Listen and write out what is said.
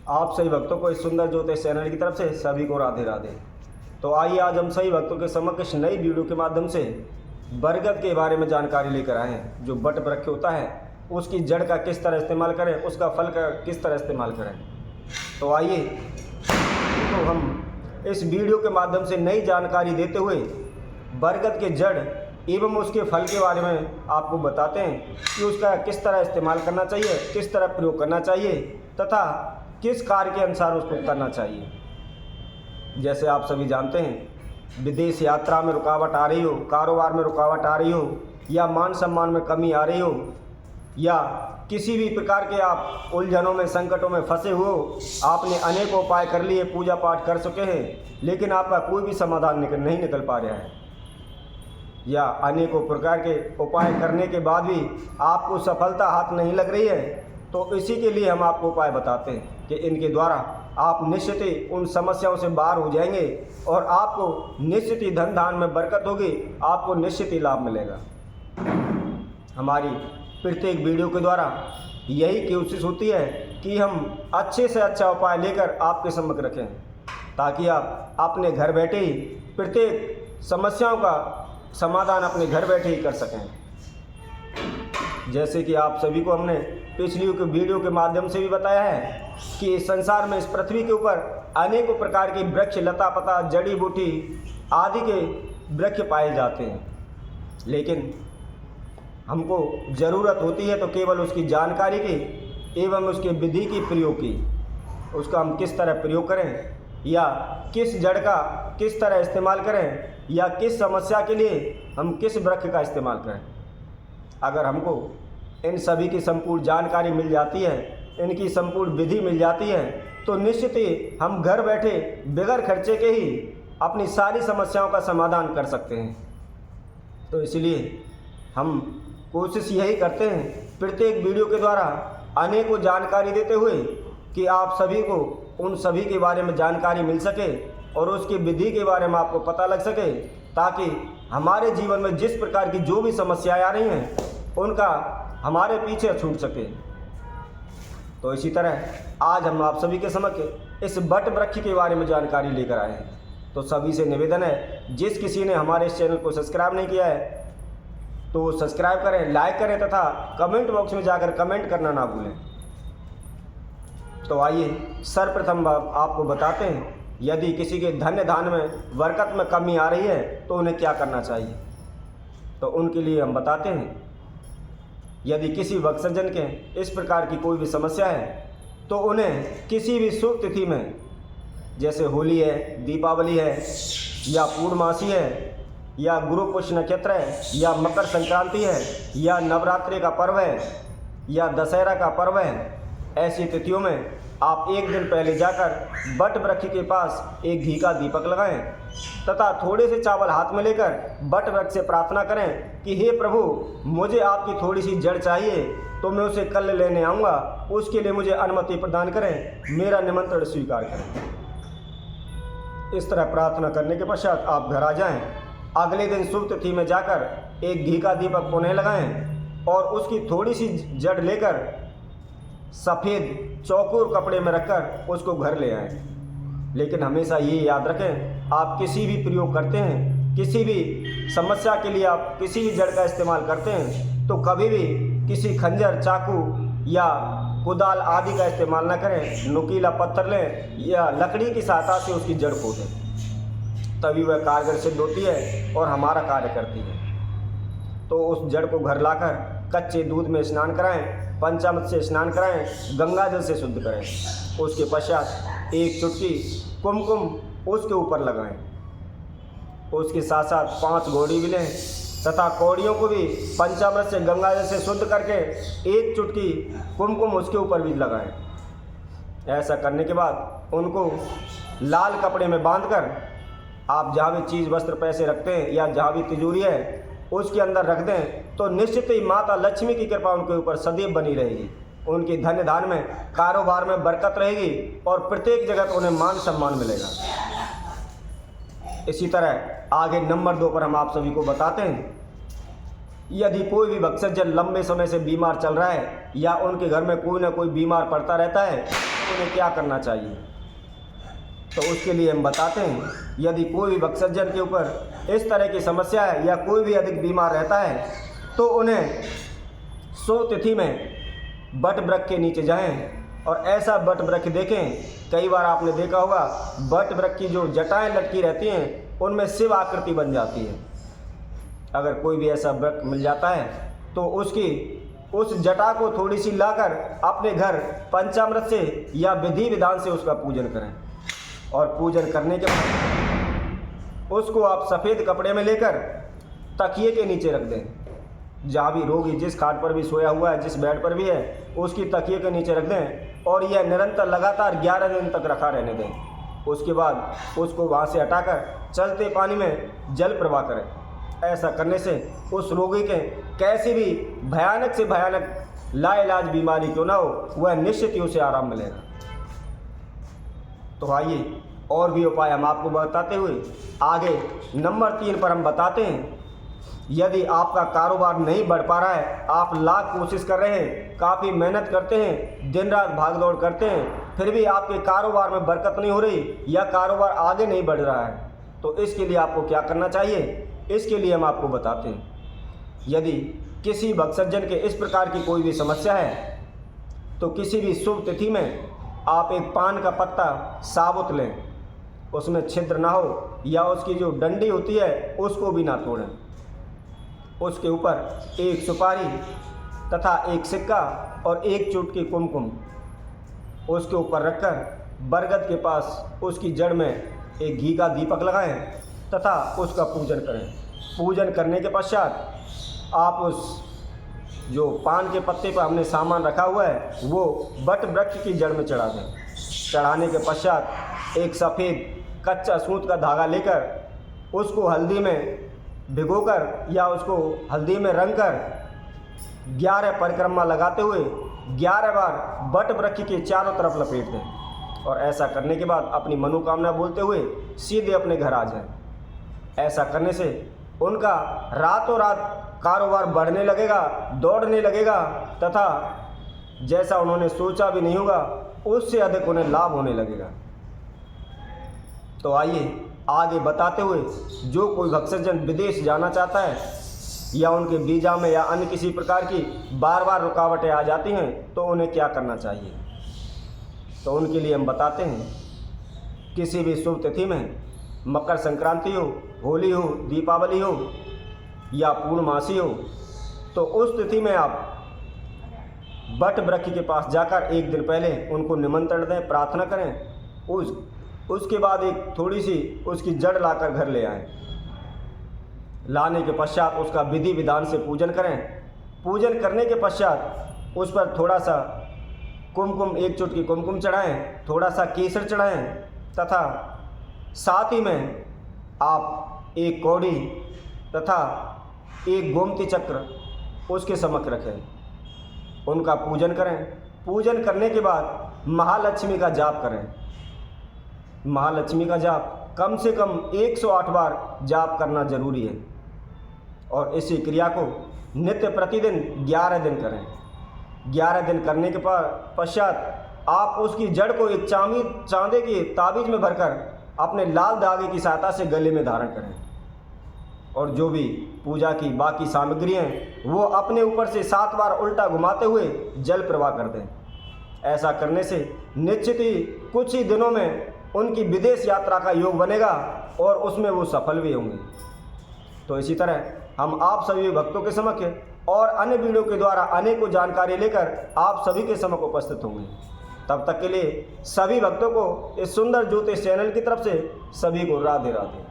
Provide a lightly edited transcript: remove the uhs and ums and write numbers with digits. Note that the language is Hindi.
आप सभी भक्तों को इस सुंदर ज्योतिष चैनल की तरफ से सभी को राधे राधे। तो आइए आज हम सभी भक्तों के समक्ष नई वीडियो के माध्यम से बरगद के बारे में जानकारी लेकर आए हैं। जो बट वृक्ष होता है उसकी जड़ का किस तरह इस्तेमाल करें, उसका फल का किस तरह इस्तेमाल करें। तो आइए तो हम इस वीडियो के माध्यम से नई जानकारी देते हुए बरगद के जड़ एवं उसके फल के बारे में आपको बताते हैं कि उसका किस तरह इस्तेमाल करना चाहिए, किस तरह प्रयोग करना चाहिए तथा किस कार्य के अनुसार उसको करना चाहिए। जैसे आप सभी जानते हैं, विदेश यात्रा में रुकावट आ रही हो, कारोबार में रुकावट आ रही हो, या मान सम्मान में कमी आ रही हो, या किसी भी प्रकार के आप उलझनों में संकटों में फंसे हो, आपने अनेक उपाय कर लिए, पूजा पाठ कर चुके हैं, लेकिन आपका कोई भी समाधान नहीं निकल पा रहा है, या अनेकों प्रकार के उपाय करने के बाद भी आपको सफलता हाथ नहीं लग रही है, तो इसी के लिए हम आपको उपाय बताते हैं कि इनके द्वारा आप निश्चित ही उन समस्याओं से बाहर हो जाएंगे और आपको निश्चित ही धन धान में बरकत होगी, आपको निश्चित ही लाभ मिलेगा। हमारी प्रत्येक वीडियो के द्वारा यही कोशिश होती है कि हम अच्छे से अच्छा उपाय लेकर आपके सम्मुख रखें, ताकि आप अपने घर बैठे ही प्रत्येक समस्याओं का समाधान अपने घर बैठे ही कर सकें। जैसे कि आप सभी को हमने पिछली वीडियो के माध्यम से भी बताया है कि इस संसार में, इस पृथ्वी के ऊपर अनेकों प्रकार के वृक्ष, लता पता, जड़ी बूटी आदि के वृक्ष पाए जाते हैं, लेकिन हमको ज़रूरत होती है तो केवल उसकी जानकारी की एवं उसके विधि की प्रयोग की। उसका हम किस तरह प्रयोग करें, या किस जड़ का किस तरह इस्तेमाल करें, या किस समस्या के लिए हम किस वृक्ष का इस्तेमाल करें। अगर हमको इन सभी की संपूर्ण जानकारी मिल जाती है, इनकी संपूर्ण विधि मिल जाती है, तो निश्चित ही हम घर बैठे बगैर खर्चे के ही अपनी सारी समस्याओं का समाधान कर सकते हैं। तो इसलिए हम कोशिश यही करते हैं प्रत्येक वीडियो के द्वारा अनेकों जानकारी देते हुए कि आप सभी को उन सभी के बारे में जानकारी मिल सके और उसकी विधि के बारे में आपको पता लग सके, ताकि हमारे जीवन में जिस प्रकार की जो भी समस्याएं आ रही हैं उनका हमारे पीछे छूट सके। तो इसी तरह आज हम आप सभी के समक्ष इस बट वृक्ष के बारे में जानकारी लेकर आए हैं। तो सभी से निवेदन है, जिस किसी ने हमारे इस चैनल को सब्सक्राइब नहीं किया है तो सब्सक्राइब करें, लाइक करें तथा कमेंट बॉक्स में जाकर कमेंट करना ना भूलें। तो आइए सर्वप्रथम आपको बताते हैं, यदि किसी के धन धान में बरकत में कमी आ रही है तो उन्हें क्या करना चाहिए। तो उनके लिए हम बताते हैं, यदि किसी भक्त सज्जन के इस प्रकार की कोई भी समस्या है तो उन्हें किसी भी शुभ तिथि में, जैसे होली है, दीपावली है, या पूर्णमासी है, या गुरु पुष्य नक्षत्र है, या मकर संक्रांति है, या नवरात्रि का पर्व है, या दशहरा का पर्व है, ऐसी तिथियों में आप एक दिन पहले जाकर बट वृक्ष के पास एक घी का दीपक लगाएं तथा थोड़े से चावल हाथ में लेकर बट वृक्ष से प्रार्थना करें कि हे प्रभु, मुझे आपकी थोड़ी सी जड़ चाहिए, तो मैं उसे कल लेने आऊँगा, उसके लिए मुझे अनुमति प्रदान करें, मेरा निमंत्रण स्वीकार करें। इस तरह प्रार्थना करने के पश्चात आप घर आ जाएं। अगले दिन शुभ तिथि में जाकर एक घी का दीपक पुनः लगाएं और उसकी थोड़ी सी जड़ लेकर सफ़ेद चौकोर कपड़े में रखकर उसको घर ले आएं। लेकिन हमेशा ये याद रखें, आप किसी भी प्रयोग करते हैं, किसी भी समस्या के लिए आप किसी भी जड़ का इस्तेमाल करते हैं, तो कभी भी किसी खंजर, चाकू या कुदाल आदि का इस्तेमाल न करें। नुकीला पत्थर लें या लकड़ी की सहायता से उसकी जड़ खोदें, तभी वह कारगर सिद्ध होती है और हमारा कार्य करती है। तो उस जड़ को घर लाकर कच्चे दूध में स्नान कराएं, पंचामृत से स्नान कराएं, गंगा जल से शुद्ध करें। उसके पश्चात एक चुटकी कुमकुम उसके ऊपर लगाएं। उसके साथ साथ 5 कौड़ी भी लें तथा कौड़ियों को भी पंचामृत से, गंगा जल से शुद्ध करके एक चुटकी कुमकुम उसके ऊपर भी लगाएं। ऐसा करने के बाद उनको लाल कपड़े में बांधकर आप जहाँ भी चीज़, वस्त्र, पैसे रखते हैं या जहाँ भी तिजोरी है उसके अंदर रख दें, तो निश्चित ही माता लक्ष्मी की कृपा उनके ऊपर सदैव बनी रहेगी। उनकी धन धान में, कारोबार में बरकत रहेगी और प्रत्येक जगह उन्हें मान सम्मान मिलेगा। इसी तरह आगे नंबर 2 पर हम आप सभी को बताते हैं यदि कोई भी भक्तजन लंबे समय से बीमार चल रहा है या उनके घर में कोई ना कोई बीमार पड़ता रहता है तो उन्हें क्या करना चाहिए? तो उसके लिए हम बताते हैं, यदि कोई भी भक्तजन के ऊपर इस तरह की समस्या है या कोई भी अधिक बीमार रहता है तो उन्हें शुभ तिथि में बट वृक्ष के नीचे जाएं और ऐसा बट वृक्ष देखें। कई बार आपने देखा होगा बट वृक्ष की जो जटाएं लटकी रहती हैं उनमें शिव आकृति बन जाती है। अगर कोई भी ऐसा वृक्ष मिल जाता है तो उस जटा को थोड़ी सी लाकर अपने घर पंचामृत से या विधि विधान से उसका पूजन करें और पूजन करने के बाद उसको आप सफ़ेद कपड़े में लेकर तकिए के नीचे रख दें। जहाँ भी रोगी जिस खाट पर भी सोया हुआ है, जिस बेड पर भी है, उसकी तकिए के नीचे रख दें और यह निरंतर लगातार 11 दिन तक रखा रहने दें। उसके बाद उसको वहाँ से हटाकर चलते पानी में जल प्रवाह करें। ऐसा करने से उस रोगी के कैसी भी भयानक से भयानक लाइलाज बीमारी क्यों ना हो, वह निश्चित ही उसे आराम मिलेगा। तो आइए और भी उपाय हम आपको बताते हुए आगे नंबर 3 पर हम बताते हैं। यदि आपका कारोबार नहीं बढ़ पा रहा है, आप लाख कोशिश कर रहे हैं, काफ़ी मेहनत करते हैं, दिन रात भाग दौड़ करते हैं, फिर भी आपके कारोबार में बरकत नहीं हो रही या कारोबार आगे नहीं बढ़ रहा है, तो इसके लिए आपको क्या करना चाहिए, इसके लिए हम आपको बताते हैं। यदि किसी भक्तजन के इस प्रकार की कोई भी समस्या है तो किसी भी शुभ तिथि में आप एक पान का पत्ता साबुत लें, उसमें छिद्र ना हो या उसकी जो डंडी होती है उसको भी ना तोड़ें। उसके ऊपर एक सुपारी तथा एक सिक्का और एक चुटकी कुमकुम उसके ऊपर रखकर बरगद के पास उसकी जड़ में एक घी का दीपक लगाएं तथा उसका पूजन करें। पूजन करने के पश्चात आप उस जो पान के पत्ते पर हमने सामान रखा हुआ है वो बट वृक्ष की जड़ में चढ़ा दें। चढ़ाने के पश्चात एक सफ़ेद कच्चा सूत का धागा लेकर उसको हल्दी में भिगोकर या उसको हल्दी में रंग कर 11 परिक्रमा लगाते हुए 11 बार बट वृक्ष के चारों तरफ लपेट दें और ऐसा करने के बाद अपनी मनोकामना बोलते हुए सीधे अपने घर आ जाएं। ऐसा करने से उनका रातों रात कारोबार बढ़ने लगेगा, दौड़ने लगेगा तथा जैसा उन्होंने सोचा भी नहीं होगा उससे अधिक उन्हें लाभ होने लगेगा। तो आइए आगे बताते हुए, जो कोई भक्तजन विदेश जाना चाहता है या उनके वीज़ा में या अन्य किसी प्रकार की बार बार रुकावटें आ जाती हैं तो उन्हें क्या करना चाहिए, तो उनके लिए हम बताते हैं। किसी भी शुभ तिथि में, मकर संक्रांति हो, होली हो, दीपावली हो या पूर्णमासी हो, तो उस तिथि में आप बट वृक्ष के पास जाकर एक दिन पहले उनको निमंत्रण दें, प्रार्थना करें। उसके बाद एक थोड़ी सी उसकी जड़ लाकर घर ले आएं। लाने के पश्चात उसका विधि विधान से पूजन करें। पूजन करने के पश्चात उस पर थोड़ा सा कुमकुम, एक चुटकी कुमकुम चढ़ाएं, थोड़ा सा केसर चढ़ाएं तथा साथ ही में आप एक कौड़ी तथा एक गोमती चक्र उसके समक्ष रखें। उनका पूजन करें। पूजन करने के बाद महालक्ष्मी का जाप करें। महालक्ष्मी का जाप कम से कम 108 बार जाप करना जरूरी है और इसी क्रिया को नित्य प्रतिदिन 11 दिन करें। 11 दिन करने के पश्चात आप उसकी जड़ को एक चांदी की ताबीज में भरकर अपने लाल धागे की सहायता से गले में धारण करें और जो भी पूजा की बाकी सामग्री हैं वो अपने ऊपर से 7 बार उल्टा घुमाते हुए जल प्रवाह कर दें। ऐसा करने से निश्चित ही कुछ ही दिनों में उनकी विदेश यात्रा का योग बनेगा और उसमें वो सफल भी होंगे। तो इसी तरह हम आप सभी भक्तों के समक्ष और अन्य वीडियो के द्वारा अनेकों जानकारी लेकर आप सभी के समक्ष उपस्थित होंगे। तब तक के लिए सभी भक्तों को इस सुंदर ज्योतिष चैनल की तरफ से सभी को राधे राधे।